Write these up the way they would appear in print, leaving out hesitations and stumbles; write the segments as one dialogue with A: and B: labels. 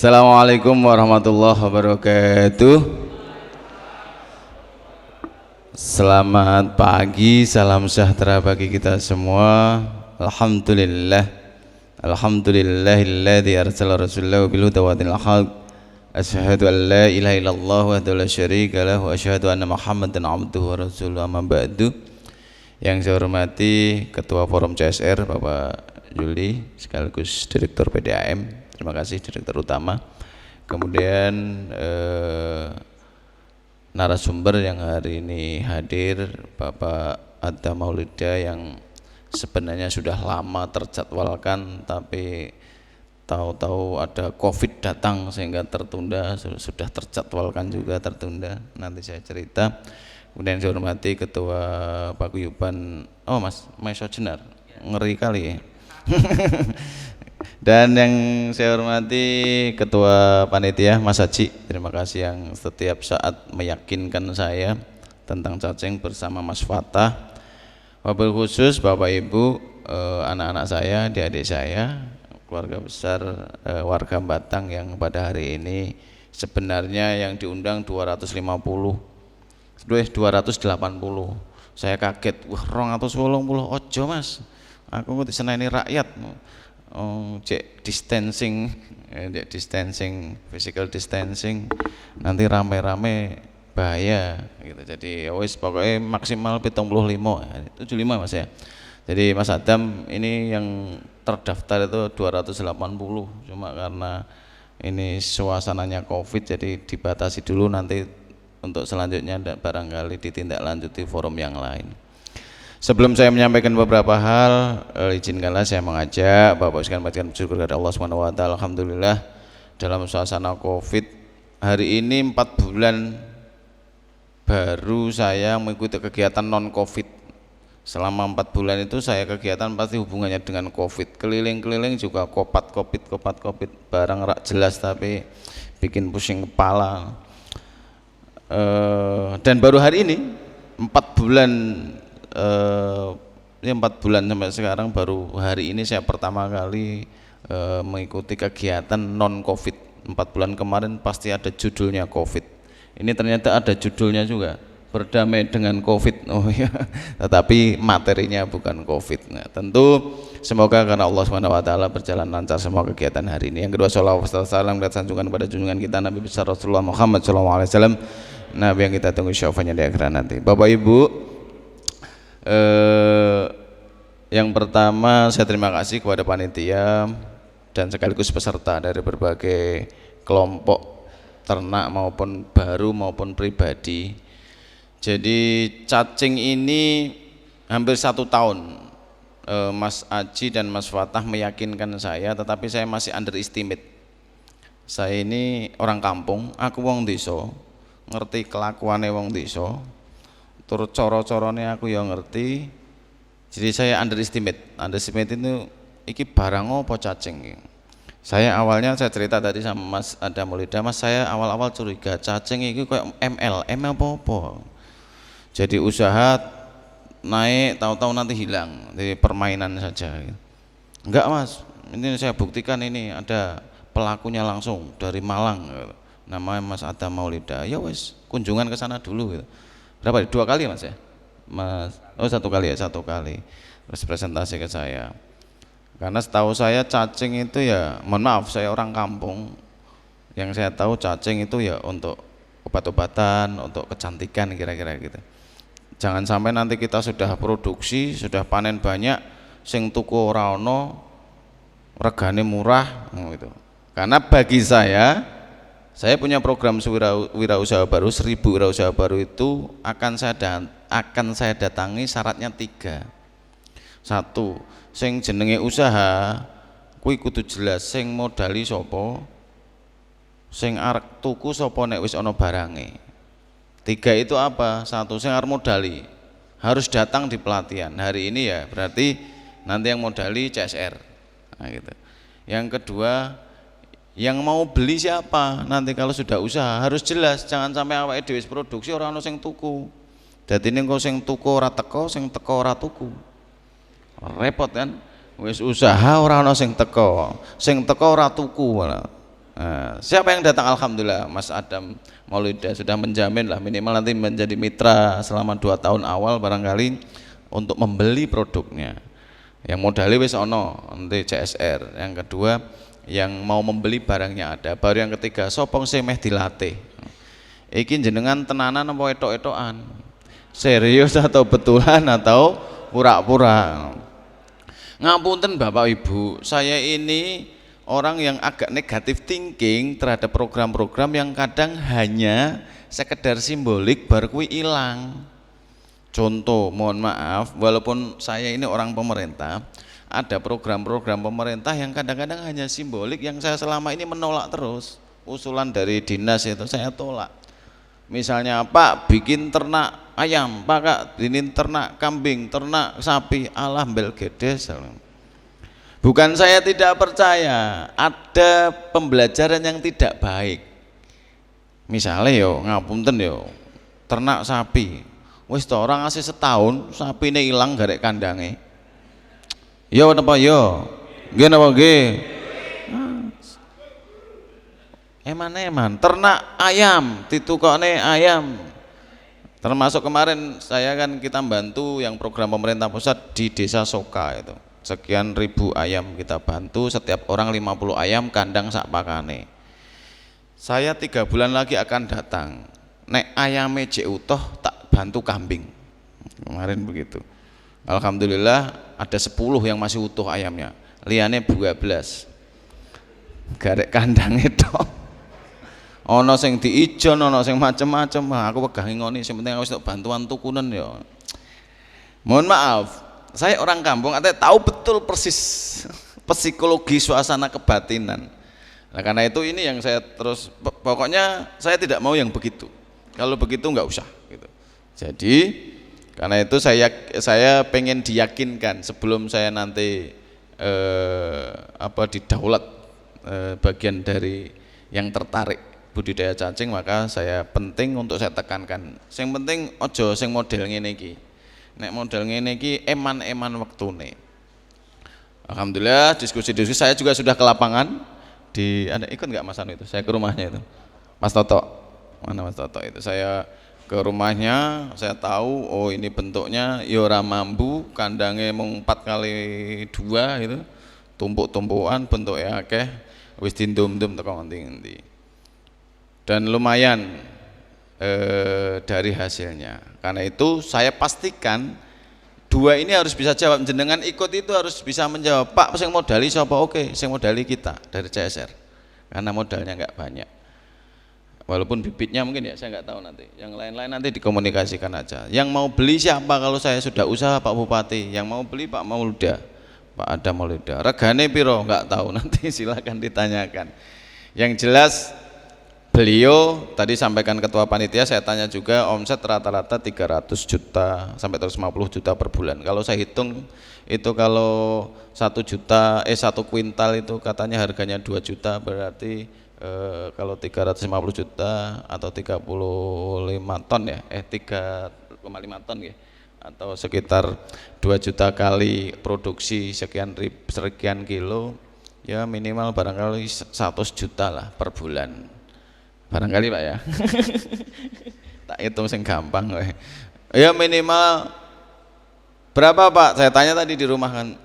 A: Assalamualaikum warahmatullahi wabarakatuh. Selamat pagi, salam sejahtera bagi kita semua. Alhamdulillah, alhamdulillahilladzi arsala rasulahu bil huda wa dinil haq. Asyhadu an la ilaha illallah wahdahu la syarika lahu wa asyhadu anna Muhammadan abduhu wa rasuluhu, amma ba'du. Yang saya hormati Ketua Forum CSR Bapak Juli sekaligus Direktur PDAM. Terima kasih Direktur Utama. Kemudian narasumber yang hari ini hadir Bapak Adha Maulida yang sebenarnya sudah lama terjadwalkan, tapi tahu-tahu ada COVID datang sehingga tertunda. Sudah terjadwalkan juga tertunda, nanti saya cerita. Kemudian saya hormati Ketua Paguyuban, Mas Maiso Jenar, ngeri kali ya. Dan yang saya hormati Ketua Panitia Mas Haji, terima kasih yang setiap saat meyakinkan saya tentang cacing bersama Mas Fatah. Wabil khusus Bapak Ibu, anak-anak saya, adik-adik saya, keluarga besar warga Batang yang pada hari ini sebenarnya yang diundang 280. 280. Saya kaget, wah 280 ojo Mas, aku ngerti seneni rakyat. Cek distancing, physical distancing, nanti rame-rame bahaya gitu. Jadi wis pokoknya maksimal 75 Mas ya. Jadi Mas Adam ini yang terdaftar itu 280, cuma karena ini suasananya COVID jadi dibatasi dulu, nanti untuk selanjutnya barangkali ditindaklanjuti forum yang lain. Sebelum saya menyampaikan beberapa hal, izinkanlah saya mengajak Bapak sekalian panjatkan bersyukur kepada Allah Subhanahu wa taala. Alhamdulillah dalam suasana Covid hari ini 4 bulan baru saya mengikuti kegiatan non Covid. Selama 4 bulan itu saya kegiatan pasti hubungannya dengan Covid. Keliling-keliling juga kopat Covid, barang rak jelas tapi bikin pusing kepala. Dan baru hari ini 4 bulan sampai sekarang, baru hari ini saya pertama kali mengikuti kegiatan non Covid. 4 bulan kemarin pasti ada judulnya Covid, ini ternyata ada judulnya juga, berdamai dengan Covid. Oh ya, tetapi materinya bukan Covid. Nah, tentu semoga karena Allah SWT berjalan lancar semua kegiatan hari ini. Yang kedua, sholawat salam dan sanjungan kepada junjungan kita Nabi besar Rasulullah Muhammad SAW, Nabi yang kita tunggu syafaatnya di akhirat nanti. Bapak Ibu, yang pertama saya terima kasih kepada panitia dan sekaligus peserta dari berbagai kelompok ternak maupun baru maupun pribadi. Jadi cacing ini hampir 1 tahun Mas Aji dan Mas Fatah meyakinkan saya, tetapi saya masih underestimate. Saya ini orang kampung, aku wong desa, ngerti kelakuane wong desa, turut coro-corone aku yang ngerti. Jadi saya underestimate itu iki barang apa cacing. Saya awalnya saya cerita tadi sama Mas Adha Maulida, Mas, saya awal-awal curiga cacing itu kayak ML apa-apa. Jadi usaha naik, tahu-tahu nanti hilang, jadi permainan saja. Enggak Mas, ini saya buktikan, ini ada pelakunya langsung dari Malang, namanya Mas Adha Maulida. Ya wes, kunjungan ke sana dulu gitu. Berapa? 2 kali Mas ya? Mas, 1 kali ya, 1 kali. Terus presentasi ke saya. Karena setahu saya cacing itu ya, mohon maaf saya orang kampung, yang saya tahu cacing itu ya untuk obat-obatan, untuk kecantikan kira-kira gitu. Jangan sampai nanti kita sudah produksi, sudah panen banyak, sing tuku ora ono, regane murah gitu. Karena bagi saya punya program wirausaha baru, 1000 wirausaha baru itu akan saya datangi, syaratnya 3. 1, sing jenenge usaha kuwi kudu jelas sing modali sapa, sing arep tuku sapa nek wis ana barange. 3 itu apa? 1, sing arep modali harus datang di pelatihan. Hari ini ya berarti nanti yang modali CSR. Nah, gitu. Yang kedua, yang mau beli siapa? Nanti kalau sudah usaha harus jelas, jangan sampai awake dhewe produksi ora ono sing tuku. Dadi ning kok sing tuku ora teko, sing teko ora tuku. Repot kan? Wis usaha ora ono sing teko ora tuku malah. Nah, siapa yang datang? Alhamdulillah Mas Adam Maulida sudah menjamin lah minimal nanti menjadi mitra selama 2 tahun awal barangkali untuk membeli produknya. Yang modalnya wis ono nanti CSR. Yang kedua yang mau membeli barangnya ada. Baru yang ketiga sopong sing meh dilatih. Iki jenengan tenanan apa etok-etokan? Serius atau betulan atau pura-pura? Ngapunten Bapak Ibu, saya ini orang yang agak negatif thinking terhadap program-program yang kadang hanya sekedar simbolik baru kuwi ilang. Contoh, mohon maaf, walaupun saya ini orang pemerintah, ada program-program pemerintah yang kadang-kadang hanya simbolik yang saya selama ini menolak terus. Usulan dari dinas itu saya tolak. Misalnya Pak bikin ternak ayam, Pak Kak bikin ternak kambing, ternak sapi, alah bel gedes. Bukan saya tidak percaya, ada pembelajaran yang tidak baik. Misalnya yo ngapunten yo, ternak sapi, wis to orang ngasih setahun sapi ini hilang garek kandange. Yo napa yo, nggih napa nggih. Eman ternak ayam ditukokne ayam, termasuk kemarin saya kan kita bantu yang program pemerintah pusat di desa Soka itu sekian ribu ayam kita bantu, setiap orang 50 ayam kandang sak pakane. Saya 3 bulan lagi akan datang, nek ayame jek utuh tak bantu kambing kemarin begitu. Alhamdulillah ada 10 yang masih utuh ayamnya, liane 12 garek kandang itu. Ono sing diijon, ono sing macem-macem. Aku wegah ngoni, sing penting aku wis bantuan tukunen ya. Mohon maaf, saya orang kampung, artinya tahu betul persis psikologi suasana kebatinan. Nah, karena itu ini yang saya terus pokoknya saya tidak mau yang begitu. Kalau begitu nggak usah gitu. Jadi karena itu saya pengen diyakinkan sebelum saya nanti didaulat bagian dari yang tertarik budidaya cacing, maka saya penting untuk saya tekankan. Yang penting ojo sing model ngene iki. Nek model ngene iki eman-eman wektune. Alhamdulillah diskusi-diskusi saya juga sudah ke lapangan. Ada ikut nggak Mas Anu itu? Saya ke rumahnya itu. Mas Toto. Mana Mas Toto itu? Saya ke rumahnya, saya tahu oh ini bentuknya ya ora mambu, kandangnya mung 4x2 itu. Tumpuk-tumpukan bentuknya akeh, wis dindum-dum teko ngendi-endi. Dan lumayan dari hasilnya. Karena itu saya pastikan 2 ini harus bisa jawab. Jenengan ikut itu harus bisa menjawab, Pak sing modali siapa? Oke, sing modali kita dari CSR, karena modalnya nggak banyak. Walaupun bibitnya mungkin ya saya nggak tahu, nanti yang lain-lain nanti dikomunikasikan aja. Yang mau beli siapa? Kalau saya sudah usaha Pak Bupati, yang mau beli Pak Maulida, Pak Adam Maulida. Regane piro? Nggak tahu, nanti silakan ditanyakan. Yang jelas beliau tadi sampaikan ketua panitia, saya tanya juga omset rata-rata 300 juta sampai 150 juta per bulan. Kalau saya hitung itu kalau 1 juta 1 kuintal itu katanya harganya 2 juta, berarti kalau 350 juta atau 35 ton ya 3,5 ton ya, atau sekitar 2 juta kali produksi sekian kilo ya, minimal barangkali 100 juta lah per bulan. Barangkali Pak ya. Tak hitung sing gampang we. Ya minimal berapa Pak? Saya tanya tadi di rumah kan.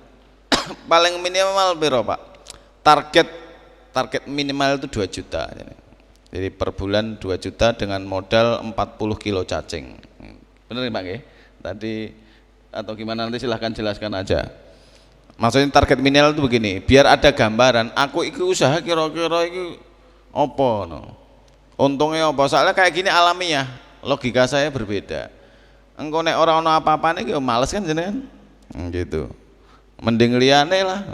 A: Paling minimal piro Pak? Target minimal itu 2 juta. Jadi per bulan 2 juta dengan modal 40 kilo cacing. Bener Pak nggih? Tadi atau gimana, nanti silahkan jelaskan aja. Maksudnya target minimal itu begini, biar ada gambaran aku iki usaha kira-kira iki apa no. Untungnya apa? Soalnya kayak gini alamiah, logika saya berbeda. Engko nek ora ono apa-apane ki males kan jenengan. Gitu. Mending liyane lah.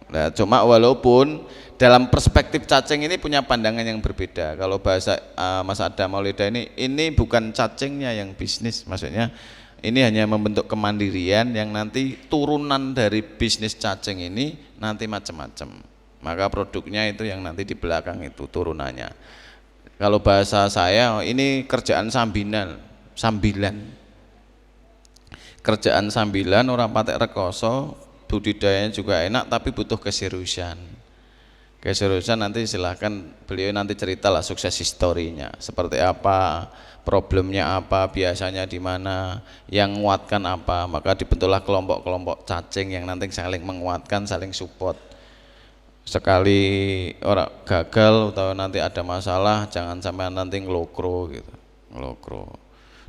A: Nah, cuma walaupun dalam perspektif cacing ini punya pandangan yang berbeda. Kalau bahasa Mas Adam Maulida ini bukan cacingnya yang bisnis, maksudnya ini hanya membentuk kemandirian yang nanti turunan dari bisnis cacing ini nanti macam-macam. Maka produknya itu yang nanti di belakang itu turunannya. Kalau bahasa saya ini kerjaan sambilan. Kerjaan sambilan, orang patek rekoso, budidayanya juga enak tapi butuh keseriusan. Keseriusan nanti silahkan beliau nanti ceritalah sukses historinya seperti apa, problemnya apa, biasanya di mana, yang menguatkan apa, maka dibentuklah kelompok-kelompok cacing yang nanti saling menguatkan, saling support. Sekali orang gagal atau nanti ada masalah, jangan sampai nanti ngelokro gitu, ngelokro.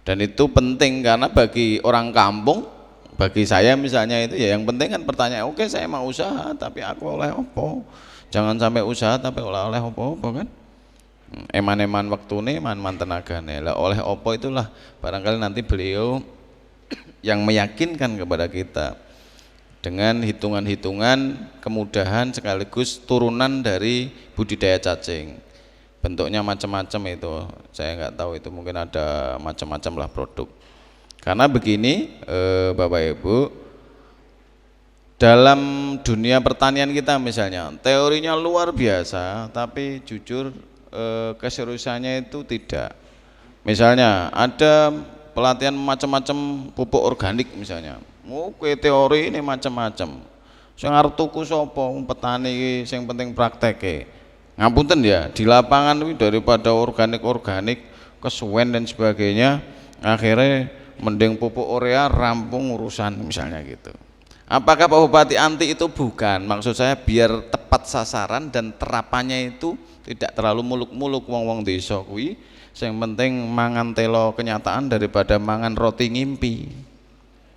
A: Dan itu penting karena bagi orang kampung, bagi saya misalnya itu ya yang penting kan pertanyaan, oke saya mau usaha tapi aku oleh opo, jangan sampai usaha tapi oleh opo-opo kan. Eman-eman waktu nih, eman-eman tenaga nih lah, oleh opo itulah barangkali nanti beliau yang meyakinkan kepada kita dengan hitungan-hitungan kemudahan sekaligus turunan dari budidaya cacing. Bentuknya macam-macam itu, saya nggak tahu itu mungkin ada macam-macam lah produk. Karena begini Bapak Ibu, dalam dunia pertanian kita misalnya teorinya luar biasa tapi jujur keseriusannya itu tidak. Misalnya ada pelatihan macam-macam pupuk organik misalnya, oke teori ini macam-macam, sing arep tuku sapa petani sing penting prakteke. Ngapunten ya, di lapangan itu daripada organik kesuwen dan sebagainya, akhirnya mending pupuk urea rampung urusan misalnya gitu. Apakah Pak Bupati anti itu? Bukan, maksud saya biar tepat sasaran dan terapannya itu tidak terlalu muluk-muluk wong-wong desa kuwi. Yang penting mangan telo kenyataan daripada mangan roti ngimpi.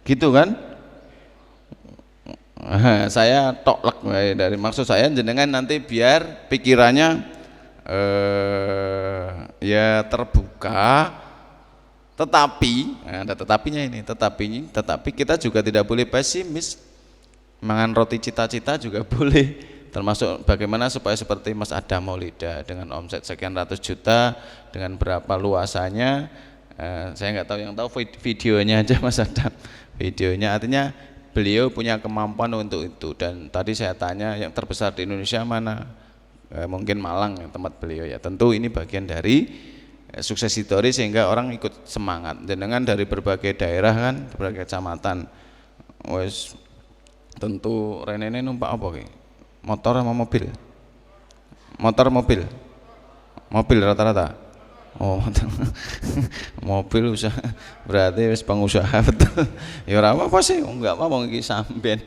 A: Gitu kan? Saya toklek dari maksud saya jenengan nanti biar pikirannya ya terbuka, tetapi ada tetapinya ini, tetapi kita juga tidak boleh pesimis. Mangan roti cita-cita juga boleh, termasuk bagaimana supaya seperti Mas Adam Maulida dengan omset sekian ratus juta dengan berapa luasannya, saya nggak tahu, yang tahu videonya aja Mas Adam, videonya, artinya beliau punya kemampuan untuk itu. Dan tadi saya tanya yang terbesar di Indonesia mana, mungkin Malang tempat beliau ya, tentu ini bagian dari sukses story sehingga orang ikut semangat. Dengan dari berbagai daerah kan, berbagai kecamatan, wes tentu renene numpak apa ki? Motor sama mobil? Mobil rata-rata. Oh, mobil usaha berarti wis pengusaha betul. Ya ora apa-apa sih, enggak apa-apa iki sampean.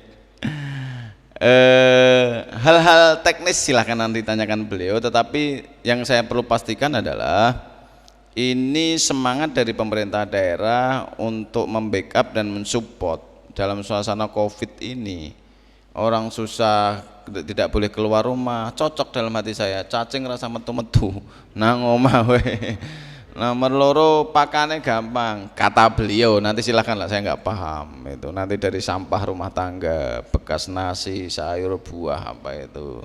A: Hal-hal teknis silahkan nanti tanyakan beliau, tetapi yang saya perlu pastikan adalah ini semangat dari pemerintah daerah untuk membackup dan mensupport dalam suasana Covid ini. Orang susah, tidak boleh keluar rumah, cocok dalam hati saya, cacing rasa metu-metu nang omah we. Nomor loro pakannya gampang, kata beliau, nanti silahkan lah, saya nggak paham itu, nanti dari sampah rumah tangga, bekas nasi, sayur, buah apa itu.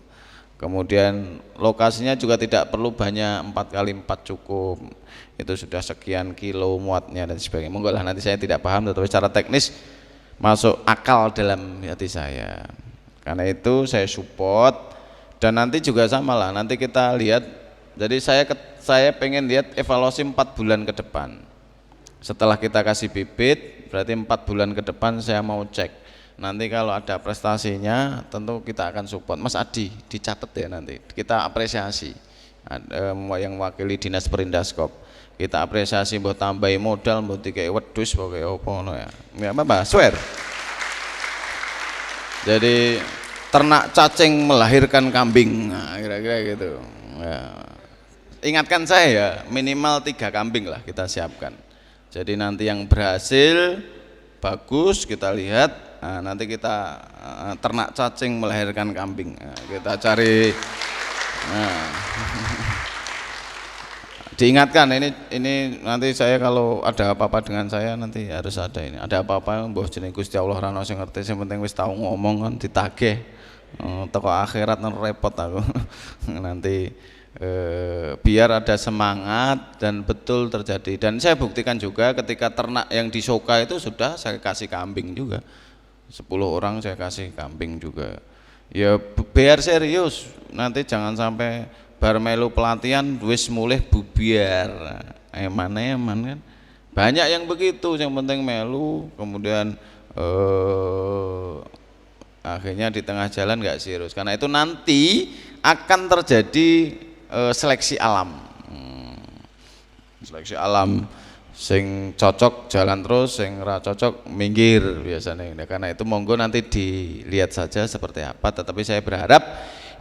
A: Kemudian lokasinya juga tidak perlu banyak, 4x4 cukup, itu sudah sekian kilo muatnya dan sebagainya. Monggo lah, nanti saya tidak paham, tetapi secara teknis masuk akal dalam hati saya. Karena itu saya support, dan nanti juga sama lah, nanti kita lihat. Jadi saya pengen lihat evaluasi 4 bulan ke depan. Setelah kita kasih bibit, berarti 4 bulan ke depan saya mau cek. Nanti kalau ada prestasinya tentu kita akan support. Mas Adi dicatat ya, nanti kita apresiasi. Ada yang wakili Dinas Perindaskop, kita apresiasi, mbok tambahi modal, mbok dikai wedhus pokoke opo ngono ya. Enggak apa-apa, swear. Jadi ternak cacing melahirkan kambing, nah, kira-kira gitu ya. Ingatkan saya ya, minimal 3 kambing lah kita siapkan. Jadi nanti yang berhasil bagus kita lihat, nah, nanti kita ternak cacing melahirkan kambing, nah, kita cari. Nah. Diingatkan ini nanti saya kalau ada apa-apa dengan saya nanti harus ada ini. Ada apa-apa mbah jeneng Gusti Allah ra ono sing ngerti, sing penting wis tau ngomong kan ditagih. Teko akhirat nang repot aku. Nanti biar ada semangat dan betul terjadi. Dan saya buktikan juga ketika ternak yang di Soka itu sudah saya kasih kambing juga. 10 orang saya kasih kambing juga. Ya biar serius, nanti jangan sampai bar melu pelatihan wis mulih bubiar. Eman kan. Banyak yang begitu, yang penting melu kemudian akhirnya di tengah jalan nggak serius. Karena itu nanti akan terjadi seleksi alam. Seleksi alam, sing cocok jalan terus, sing ra cocok minggir biasanya. Nah, karena itu monggo nanti dilihat saja seperti apa. Tetapi saya berharap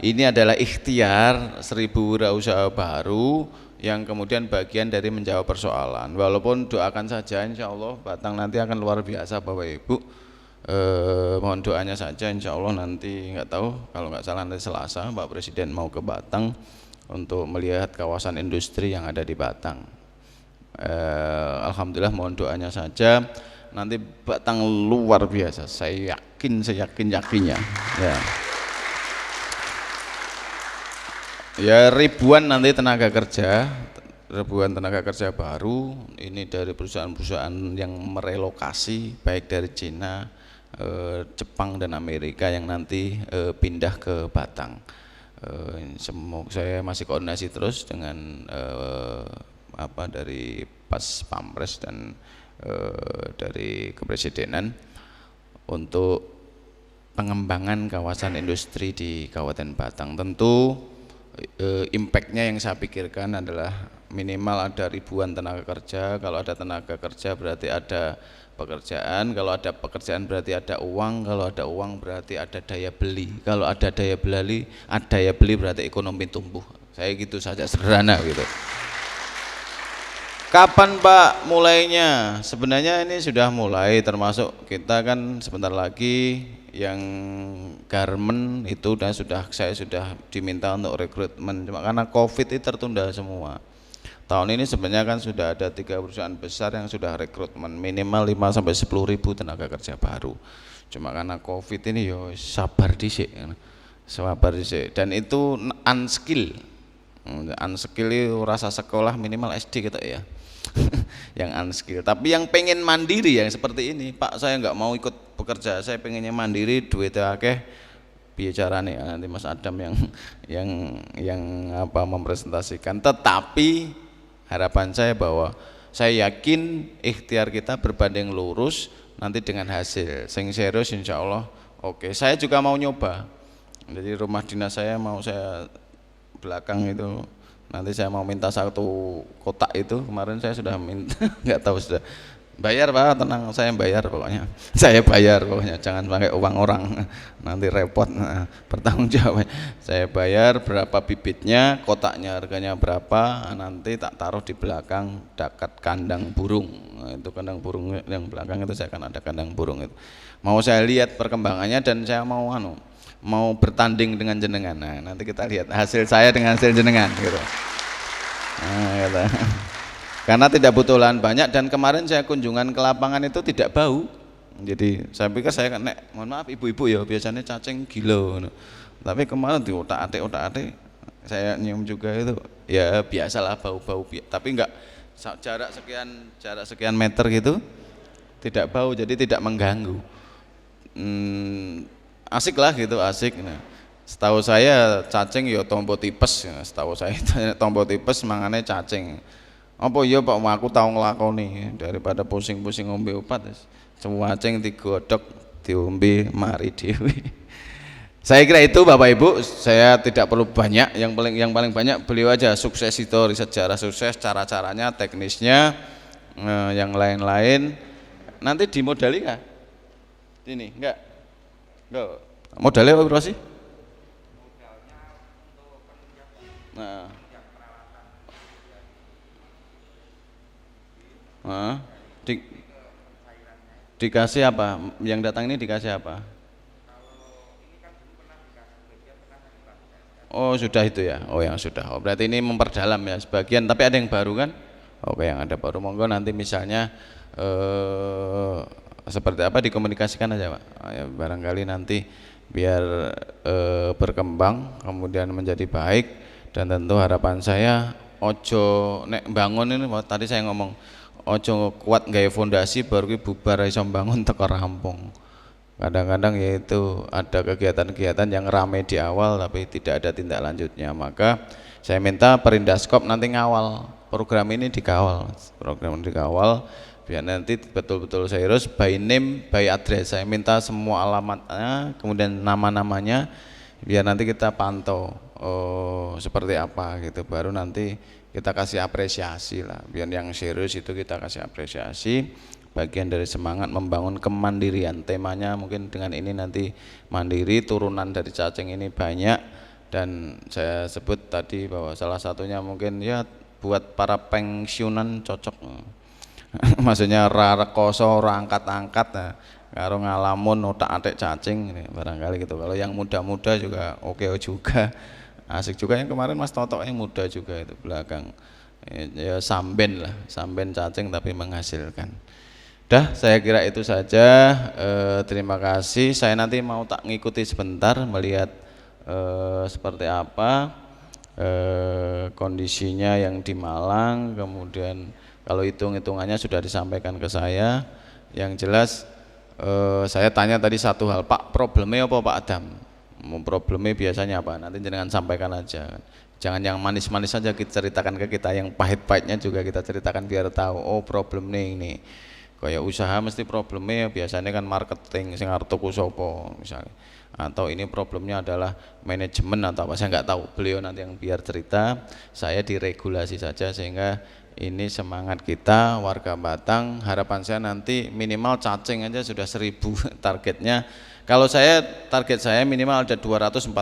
A: ini adalah ikhtiar 1000 wirausaha baru yang kemudian bagian dari menjawab persoalan. Walaupun doakan saja, insya Allah Batang nanti akan luar biasa Bapak Ibu. Mohon doanya saja, insya Allah nanti nggak tahu, kalau nggak salah nanti Selasa Pak Presiden mau ke Batang untuk melihat kawasan industri yang ada di Batang. Alhamdulillah, mohon doanya saja, nanti Batang luar biasa, saya yakinnya ya ribuan nanti tenaga kerja baru ini dari perusahaan-perusahaan yang merelokasi baik dari Cina, Jepang dan Amerika yang nanti pindah ke Batang. Semoga saya masih koordinasi terus dengan dari Pas Pampres dan dari Kepresidenan untuk pengembangan kawasan industri di Kabupaten Batang. Tentu impactnya yang saya pikirkan adalah minimal ada ribuan tenaga kerja. Kalau ada tenaga kerja berarti ada pekerjaan, kalau ada pekerjaan berarti ada uang, kalau ada uang berarti ada daya beli, kalau ada daya beli berarti ekonomi tumbuh. Saya gitu saja, sederhana gitu. Kapan Pak mulainya? Sebenarnya ini sudah mulai, termasuk kita kan sebentar lagi yang garment itu saya sudah diminta untuk rekrutmen, cuma karena Covid itu tertunda semua. Tahun ini sebenarnya kan sudah ada 3 perusahaan besar yang sudah rekrutmen minimal 5-10 ribu tenaga kerja baru. Cuma karena Covid ini yo sabar dhisik. Dan itu unskill itu rasa sekolah minimal SD gitu ya. Yang unskill, tapi yang pengen mandiri yang seperti ini, Pak saya nggak mau ikut bekerja, saya pengennya mandiri, duitnya akeh, bicarane nanti Mas Adam yang mempresentasikan. Tetapi harapan saya bahwa saya yakin ikhtiar kita berbanding lurus nanti dengan hasil sing serius insya Allah. Oke, saya juga mau nyoba, jadi rumah dinas saya mau saya belakang itu nanti saya mau minta 1 kotak itu, kemarin saya sudah minta, nggak tahu sudah bayar Pak, tenang saya bayar pokoknya, jangan pakai uang orang nanti repot, bertanggung jawab. Saya bayar berapa bibitnya, kotaknya harganya berapa, nanti tak taruh di belakang dekat kandang burung. Itu kandang burung yang belakang itu saya akan ada kandang burung itu. Mau saya lihat perkembangannya dan saya mau bertanding dengan jenengan. Nah, nanti kita lihat hasil saya dengan hasil jenengan gitu. Nah, gitu. Karena tidak butuh lahan banyak dan kemarin saya kunjungan ke lapangan itu tidak bau. Jadi saya pikir saya mohon maaf ibu-ibu ya biasanya cacing gila. Tapi kemarin di otak-atik saya nyium juga itu ya biasalah bau-bau, tapi enggak jarak sekian meter gitu tidak bau, jadi tidak mengganggu. Asik lah gitu, asik. Nah, setahu saya cacing ya tombo tipes, setahu saya tombo tipes mangane cacing. Apa iya Pak, aku tahu nglakoni daripada pusing-pusing ngombe obat, cacing digodhog diombe mari dhewe. Saya kira itu Bapak Ibu, saya tidak perlu banyak, yang paling banyak beliau aja sukses story, sejarah sukses, cara-caranya, teknisnya, yang lain-lain. Nanti dimodali nggak? Ini enggak? Modalnya apa sih? Nah, dikasih apa? Yang datang ini dikasih apa? Oh sudah itu ya. Oh yang sudah. Oh berarti ini memperdalam ya sebagian. Tapi ada yang baru kan? Oke, yang ada baru monggo nanti misalnya seperti apa dikomunikasikan aja Pak. Ya, barangkali nanti biar berkembang kemudian menjadi baik, dan tentu harapan saya ojo nek bangun ini tadi saya ngomong ojo kuat gaya fondasi baru bubar iso bangun teko rampung. Kadang-kadang yaitu ada kegiatan-kegiatan yang ramai di awal tapi tidak ada tindak lanjutnya, maka saya minta Perindaskop nanti ngawal program ini, dikawal biar nanti betul-betul serius, by name, by address. Saya minta semua alamatnya, kemudian nama-namanya, biar nanti kita pantau seperti apa gitu, baru nanti kita kasih apresiasi lah. Biar yang serius itu kita kasih apresiasi, bagian dari semangat membangun kemandirian. Temanya mungkin dengan ini nanti mandiri, turunan dari cacing ini banyak, dan saya sebut tadi bahwa salah satunya mungkin ya buat para pensiunan cocok. Maksudnya ora rekoso, ora angkat-angkat, nah, karo ngalamun otak-atik cacing ini barangkali gitu. Kalau yang muda-muda juga oke juga, asik juga. Yang kemarin Mas Toto yang muda juga itu belakang, ya samben lah, samben cacing tapi menghasilkan. Dah, saya kira itu saja. Terima kasih. Saya nanti mau tak ngikuti sebentar melihat seperti apa kondisinya yang di Malang, kemudian kalau hitung-hitungannya sudah disampaikan ke saya. Yang jelas saya tanya tadi satu hal, Pak, problemnya apa Pak Adam? Problemnya biasanya apa? Nanti jangan sampaikan aja. Jangan yang manis-manis saja kita ceritakan ke kita, yang pahit-pahitnya juga kita ceritakan biar tahu. Oh, problemnya ini. Kayak usaha mesti problemnya biasanya kan marketing, sing arep tuku sapa misalnya. Atau ini problemnya adalah manajemen atau apa, saya nggak tahu. Beliau nanti yang biar cerita, saya diregulasi saja sehingga ini semangat kita warga Batang. Harapan saya nanti minimal cacing aja sudah 1000 targetnya. Kalau saya target saya minimal ada 248.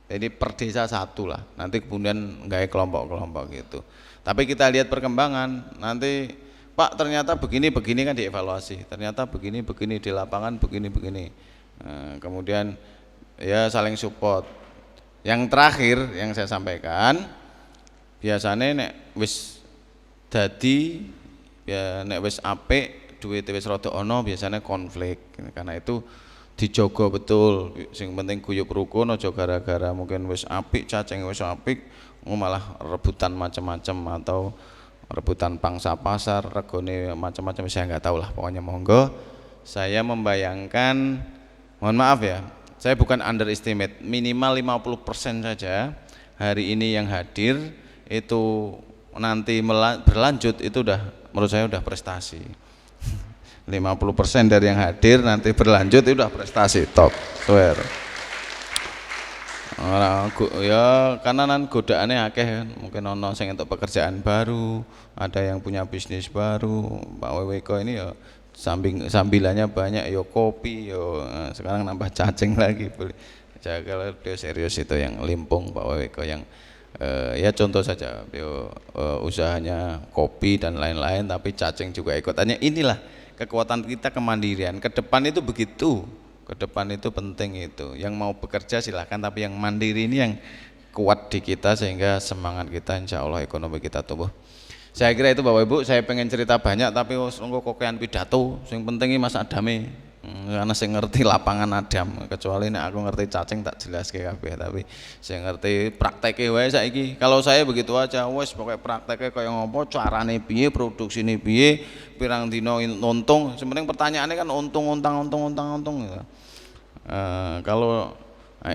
A: Jadi per desa satu lah. Nanti kemudian nggak kelompok-kelompok gitu. Tapi kita lihat perkembangan nanti. Pak, ternyata begini-begini kan dievaluasi. Ternyata begini-begini di lapangan begini-begini. Nah, kemudian ya saling support. Yang terakhir yang saya sampaikan, biasanya nek wis dadi ya nek wis apik duit wis rada ana biasanya konflik. Karena itu dijogo betul. Sing penting guyub rukun, aja gara-gara mungkin wis apik cacing wis apik malah rebutan macam-macam atau rebutan pangsa pasar, regone macam-macam, saya nggak tahu lah. Pokoknya monggo. Saya membayangkan, mohon maaf ya, saya bukan underestimate, minimal 50% saja hari ini yang hadir itu nanti berlanjut itu udah menurut saya udah prestasi. 50% dari yang hadir nanti berlanjut itu udah prestasi top. Swear. Ya karena nan godaannya akeh kan, mungkin ono sing entuk pekerjaan baru, ada yang punya bisnis baru. Pak WWK ini ya sambilannya banyak, ya kopi, ya sekarang nambah cacing lagi. Jaga kalau dia serius itu yang limpung Pak WWK yang ya contoh saja dia usahanya kopi dan lain-lain, tapi cacing juga ikut. Hanya inilah kekuatan kita, kemandirian ke depan itu begitu. Ke depan itu penting itu. Yang mau bekerja silahkan, tapi yang mandiri ini yang kuat di kita sehingga semangat kita insya Allah ekonomi kita tumbuh. Saya kira itu Bapak Ibu. Saya pengen cerita banyak tapi engko kokean pidato. Sing penting iki Mas Adame. Karena saya ngerti lapangan Adam, kecuali nek aku ngerti cacing tak jelas ke kabeh, tapi saya ngerti prakteke wae saiki. Kalau saya begitu aja, wes pokoknya prakteke kaya ngopo, carane piye, produksine piye, pirang dina untung. Sebenarnya pertanyaannya kan untung gitu. Kalau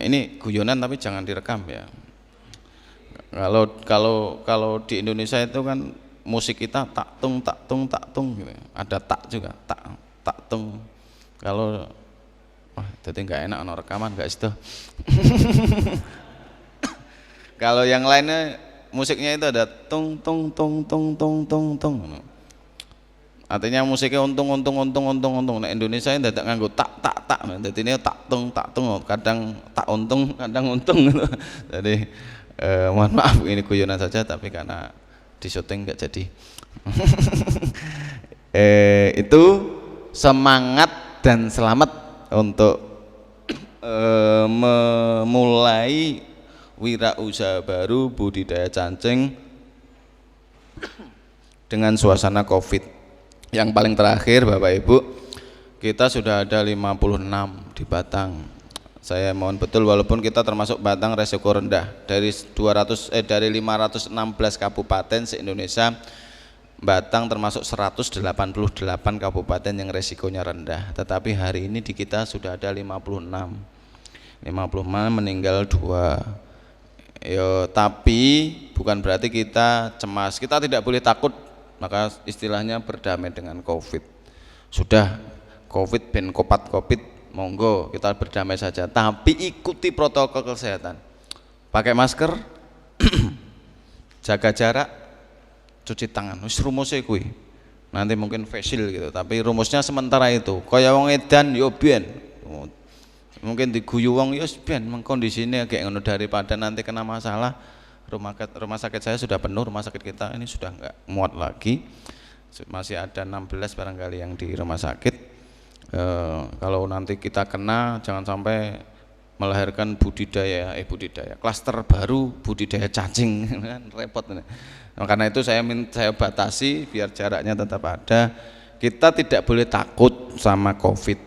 A: ini guyonan tapi jangan direkam ya. Kalau di Indonesia itu kan musik kita tak tung gitu. Ada tak juga, tak tung. Kalau jadi nggak enak ono rekaman nggak itu. Kalau yang lainnya musiknya itu ada tung. Artinya musiknya untung. Nah, Indonesia ini tidak nganggo tak. Jadi ini tak tung. Kadang tak untung, kadang untung. Jadi mohon maaf ini guyonan saja, tapi karena di syuting nggak jadi. Itu semangat dan selamat untuk memulai wirausaha baru budidaya cacing dengan suasana Covid. Yang paling terakhir Bapak Ibu, kita sudah ada 56 di Batang. Saya mohon betul, walaupun kita termasuk Batang resiko rendah dari 516 kabupaten se-Indonesia, Batang termasuk 188 kabupaten yang resikonya rendah, tetapi hari ini di kita sudah ada 56 meninggal 2. Yo, tapi bukan berarti kita cemas, kita tidak boleh takut maka istilahnya berdamai dengan COVID. Sudah COVID ben kopat COVID, monggo kita berdamai saja, tapi ikuti protokol kesehatan, pakai masker, jaga jarak, cuci tangan, wis rumusnya kuwi. Nanti mungkin facial gitu, tapi rumusnya sementara itu. Kaya wong edan yo biyen, mungkin diguyu wong yo biyen, kondisine kayak ngono, daripada nanti kena masalah. Rumah sakit saya sudah penuh, rumah sakit kita ini sudah enggak muat lagi, masih ada 16 barangkali yang di rumah sakit. Kalau nanti kita kena, jangan sampai melahirkan budidaya klaster baru budidaya cacing kan repot. Karena itu saya batasi biar jaraknya tetap ada. Kita tidak boleh takut sama COVID,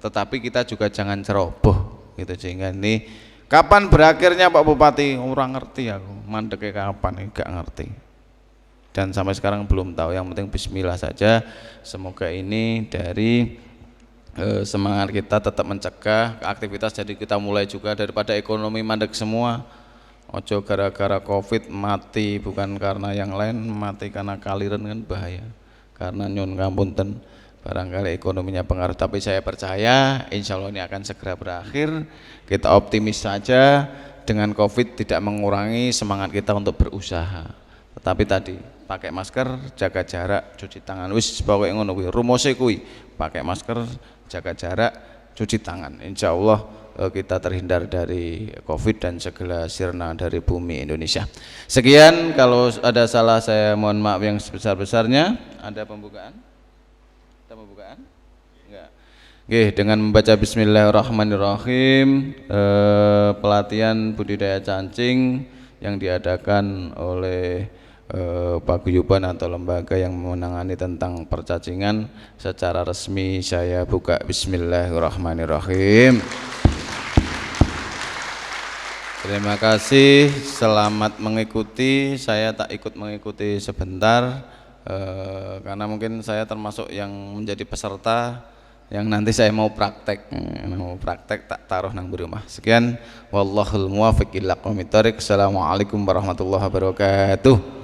A: tetapi kita juga jangan ceroboh gitu, sehingga ini kapan berakhirnya Pak Bupati orang ngerti, aku mandeknya kapan gak ngerti, dan sampai sekarang belum tahu. Yang penting bismillah saja, semoga ini dari semangat kita tetap mencegah aktivitas. Jadi kita mulai juga daripada ekonomi mandek semua. Ojo gara-gara COVID mati bukan karena yang lain, mati karena kaliren kan bahaya. Karena nyun ngapunten barangkali ekonominya pengaruh, tapi saya percaya insya Allah ini akan segera berakhir. Kita optimis saja, dengan COVID tidak mengurangi semangat kita untuk berusaha. Tetapi tadi pakai masker, jaga jarak, cuci tangan, wis pokoknya ngono kuwi rumose kuwi, pakai masker, jaga jarak, cuci tangan. Insya Allah kita terhindar dari COVID dan segala sirna dari bumi Indonesia. Sekian, kalau ada salah saya mohon maaf yang sebesar-besarnya. Ada pembukaan? Ada pembukaan? Enggak. Oke, dengan membaca Bismillahirrahmanirrahim, pelatihan budidaya cacing yang diadakan oleh paguyuban atau lembaga yang menangani tentang percacingan secara resmi saya buka. Bismillahirrahmanirrahim. Terima kasih, selamat mengikuti. Saya tak ikut mengikuti sebentar karena mungkin saya termasuk yang menjadi peserta yang nanti saya mau praktek tak taruh nang rumah. Sekian, wallahul muwaffiq ila aqwamit thoriq. Assalamualaikum warahmatullahi wabarakatuh.